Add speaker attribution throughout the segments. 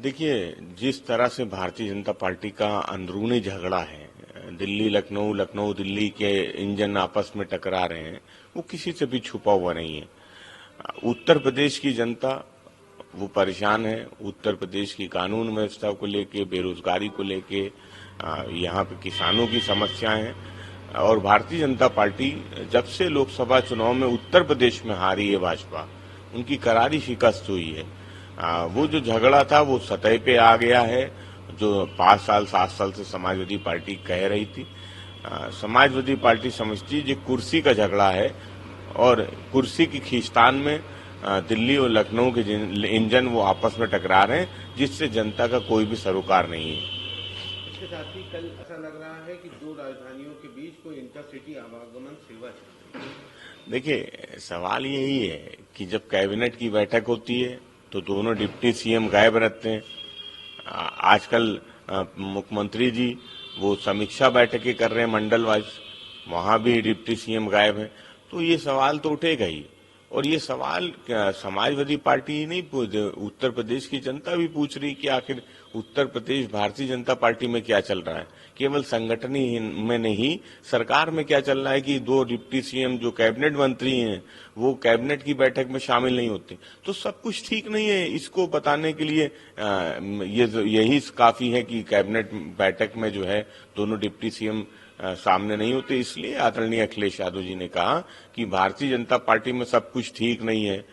Speaker 1: देखिए, जिस तरह से भारतीय जनता पार्टी का अंदरूनी झगड़ा है, दिल्ली लखनऊ, लखनऊ दिल्ली के इंजन आपस में टकरा रहे हैं, वो किसी से भी छुपा हुआ नहीं है। उत्तर प्रदेश की जनता वो परेशान है। उत्तर प्रदेश की कानून व्यवस्था को लेके, बेरोजगारी को लेके, यहाँ पे किसानों की समस्याएं हैं। और भारतीय जनता पार्टी जब से लोकसभा चुनाव में उत्तर प्रदेश में हारी है भाजपा, उनकी करारी शिकस्त हुई है। वो जो झगड़ा था वो सतह पे आ गया है, जो 5 साल 7 साल से समाजवादी पार्टी कह रही थी। समाजवादी पार्टी समझती है ये कुर्सी का झगड़ा है और कुर्सी की खींचतान में दिल्ली और लखनऊ के इंजन वो आपस में टकरा रहे हैं, जिससे जनता का कोई भी सरोकार नहीं है।
Speaker 2: इसके साथ ही कल ऐसा लग रहा है कि दो राजधानियों के बीच कोई इंटरसिटी आवागमन सेवा चल रही है।
Speaker 1: देखिए, सवाल यही है कि जब कैबिनेट की बैठक होती है तो दोनों डिप्टी सीएम गायब रहते हैं। आजकल मुख्यमंत्री जी वो समीक्षा बैठकें कर रहे हैं मंडल वाइज, वहां भी डिप्टी सीएम गायब है। तो ये सवाल तो उठेगा ही, और ये सवाल समाजवादी पार्टी नहीं पूछ, उत्तर प्रदेश की जनता भी पूछ रही कि आखिर उत्तर प्रदेश भारतीय जनता पार्टी में क्या चल रहा है। केवल संगठन ही में नहीं, सरकार में क्या चल रहा है कि दो डिप्टी सीएम जो कैबिनेट मंत्री हैं वो कैबिनेट की बैठक में शामिल नहीं होते। तो सब कुछ ठीक नहीं है। इसको बताने के लिए यही काफी है कि कैबिनेट बैठक में जो है दोनों डिप्टी सीएम सामने नहीं होते। इसलिए आदरणीय अखिलेश यादव जी ने कहा कि भारतीय जनता पार्टी में सब कुछ ठीक नहीं है।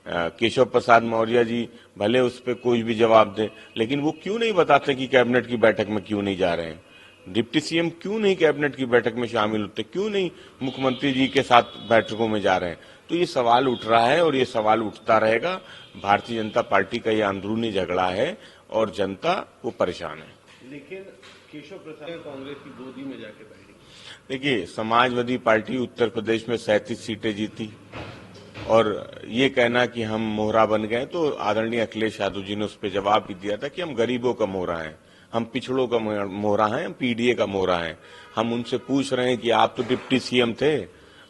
Speaker 1: केशव प्रसाद मौर्य जी भले उस पर कोई भी जवाब दे, लेकिन वो क्यों नहीं बताते कि कैबिनेट की बैठक में क्यों नहीं जा रहे हैं। डिप्टी सीएम क्यों नहीं कैबिनेट की बैठक में शामिल होते, क्यों नहीं मुख्यमंत्री जी के साथ बैठकों में जा रहे हैं। तो ये सवाल उठ रहा है और ये सवाल उठता रहेगा। भारतीय जनता पार्टी का ये अंदरूनी झगड़ा है और जनता वो परेशान है।
Speaker 2: लेकिन केशव प्रसाद कांग्रेस की गोदी में जाके बैठी।
Speaker 1: देखिए, समाजवादी पार्टी उत्तर प्रदेश में 37 सीटें जीती, और ये कहना कि हम मोहरा बन गए, तो आदरणीय अखिलेश यादव जी ने उस पर जवाब भी दिया था कि हम गरीबों का मोहरा हैं, हम पिछड़ों का मोहरा हैं, हम पीडीए का मोहरा हैं। हम उनसे पूछ रहे हैं कि आप तो डिप्टी सीएम थे,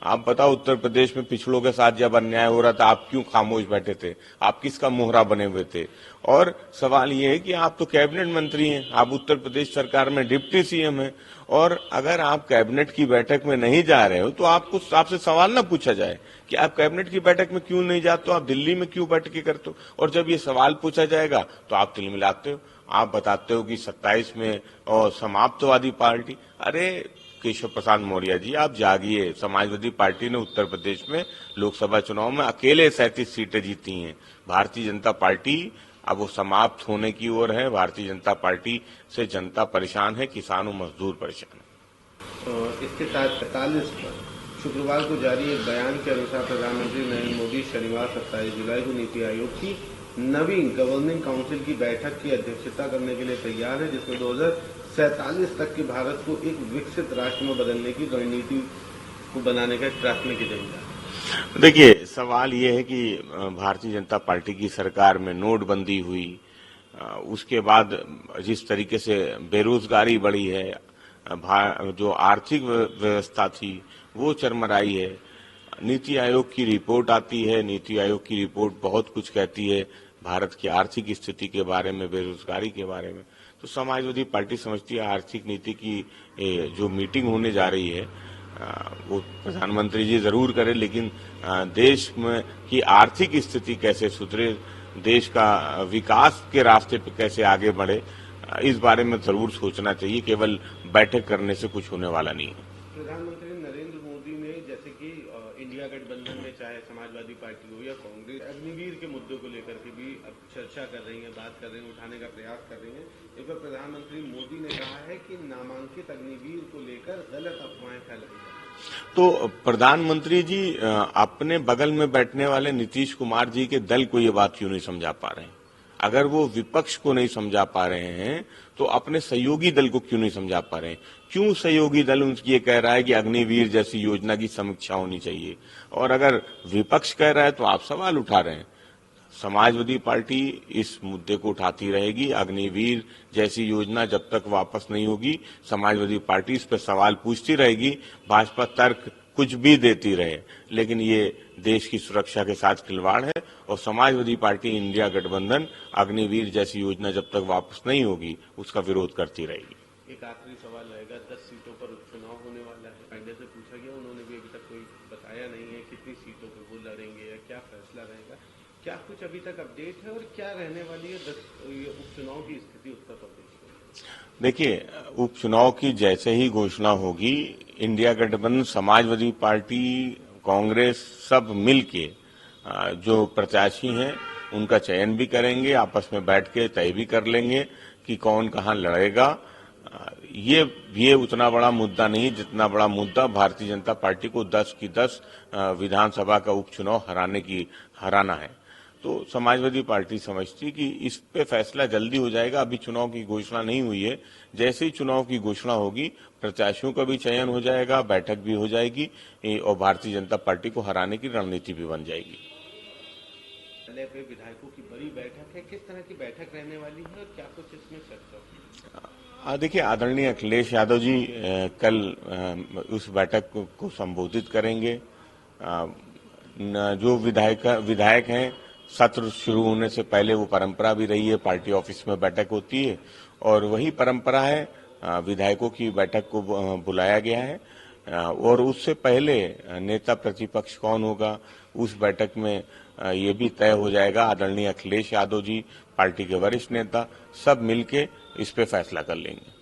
Speaker 1: आप बताओ उत्तर प्रदेश में पिछड़ों के साथ जब अन्याय हो रहा था आप क्यों खामोश बैठे थे, आप किसका मोहरा बने हुए थे। और सवाल ये है कि आप तो कैबिनेट मंत्री हैं, आप उत्तर प्रदेश सरकार में डिप्टी सीएम हैं, और अगर आप कैबिनेट की बैठक में नहीं जा रहे हो तो आपसे सवाल ना पूछा जाए कि आप कैबिनेट की बैठक में क्यों नहीं जाते हो, आप दिल्ली में क्यों बैठकें करते हो। और जब ये सवाल पूछा जाएगा तो आप तिलमिलाते हो, आप बताते हो कि 27 में और समाप्तवादी पार्टी। अरे केशव प्रसाद मौर्य जी, आप जागिए। समाजवादी पार्टी ने उत्तर प्रदेश में लोकसभा चुनाव में अकेले 37 सीटें जीती हैं। भारतीय जनता पार्टी अब वो समाप्त होने की ओर है। भारतीय जनता पार्टी से जनता परेशान है, किसान और मजदूर परेशान है।
Speaker 2: इसके साथ 45 पर शुक्रवार को जारी एक बयान के अनुसार प्रधानमंत्री नरेंद्र मोदी शनिवार 27 जुलाई को नीति आयोग की नवीन गवर्निंग काउंसिल की बैठक की अध्यक्षता करने के लिए तैयार है, जिसमें 2047 तक के भारत को एक विकसित राष्ट्र में बदलने की रणनीति को बनाने का एक प्राथमिक एजेंडा है।
Speaker 1: देखिए, सवाल ये है कि भारतीय जनता पार्टी की सरकार में नोटबंदी हुई, उसके बाद जिस तरीके से बेरोजगारी बढ़ी है, जो आर्थिक व्यवस्था थी वो चरमराई है। नीति आयोग की रिपोर्ट आती है, नीति आयोग की रिपोर्ट बहुत कुछ कहती है भारत की आर्थिक स्थिति के बारे में, बेरोजगारी के बारे में। तो समाजवादी पार्टी समझती है आर्थिक नीति की जो मीटिंग होने जा रही है वो प्रधानमंत्री जी जरूर करें, लेकिन देश में की आर्थिक स्थिति कैसे सुधरे, देश का विकास के रास्ते पे कैसे आगे बढ़े, इस बारे में जरूर सोचना चाहिए। केवल बैठक करने से कुछ होने वाला नहीं है।
Speaker 2: प्रधानमंत्री नरेंद्र मोदी ने जैसे कि इंडिया गठबंधन में चाहे समाजवादी पार्टी हो या कांग्रेस, अग्निवीर के मुद्दे को लेकर के भी अब चर्चा कर रही है, बात कर रही है, उठाने का प्रयास कर रही है। एक बार प्रधानमंत्री मोदी ने कहा है कि नामांकित अग्निवीर को लेकर गलत अफवाहें फैलाई जा रही।
Speaker 1: तो प्रधानमंत्री जी अपने बगल में बैठने वाले नीतीश कुमार जी के दल को ये बात क्यों नहीं समझा पा रहे हैं? अगर वो विपक्ष को नहीं समझा पा रहे हैं तो अपने सहयोगी दल को क्यों नहीं समझा पा रहे हैं? क्यों सहयोगी दल उनकी ये कह रहा है कि अग्निवीर जैसी योजना की समीक्षा होनी चाहिए, और अगर विपक्ष कह रहा है तो आप सवाल उठा रहे हैं। समाजवादी पार्टी इस मुद्दे को उठाती रहेगी। अग्निवीर जैसी योजना जब तक वापस नहीं होगी, समाजवादी पार्टी इस पर सवाल पूछती रहेगी। भाजपा तर्क कुछ भी देती रहे, लेकिन ये देश की सुरक्षा के साथ खिलवाड़ है और समाजवादी पार्टी इंडिया गठबंधन अग्निवीर जैसी योजना जब तक वापस नहीं होगी उसका विरोध करती रहेगी।
Speaker 2: एक आखिरी सवाल रहेगा, 10 सीटों पर उपचुनाव होने वाला है। पांडे से पूछा गया, उन्होंने भी अभी तक कोई बताया नहीं है कितनी सीटों पर वो लड़ेंगे या क्या फैसला रहेगा। क्या कुछ अभी तक अपडेट है और क्या रहने वाली है उपचुनाव की स्थिति उत्तर प्रदेश में?
Speaker 1: देखिए, उपचुनाव की जैसे ही घोषणा होगी, इंडिया गठबंधन, समाजवादी पार्टी, कांग्रेस सब मिलके जो प्रत्याशी हैं उनका चयन भी करेंगे, आपस में बैठ के तय भी कर लेंगे कि कौन कहां लड़ेगा। ये उतना बड़ा मुद्दा नहीं जितना बड़ा मुद्दा भारतीय जनता पार्टी को 10 की 10 विधानसभा का उपचुनाव हराना है। तो समाजवादी पार्टी समझती कि इस पे फैसला जल्दी हो जाएगा, अभी चुनाव की घोषणा नहीं हुई है। जैसे ही चुनाव की घोषणा होगी, प्रत्याशियों का भी चयन हो जाएगा, बैठक भी हो जाएगी और भारतीय जनता पार्टी को हराने की रणनीति भी बन जाएगी।
Speaker 2: पे विधायकों की बड़ी बैठक है, किस तरह की बैठक रहने वाली है और क्या कुछ इसमें चर्चा?
Speaker 1: देखिए, आदरणीय अखिलेश यादव जी कल उस बैठक को संबोधित करेंगे। जो विधायक हैं, सत्र शुरू होने से पहले वो परंपरा भी रही है, पार्टी ऑफिस में बैठक होती है और वही परंपरा है, विधायकों की बैठक को बुलाया गया है और उससे पहले नेता प्रतिपक्ष कौन होगा उस बैठक में ये भी तय हो जाएगा। आदरणीय अखिलेश यादव जी, पार्टी के वरिष्ठ नेता, सब मिलके इस पे फैसला कर लेंगे।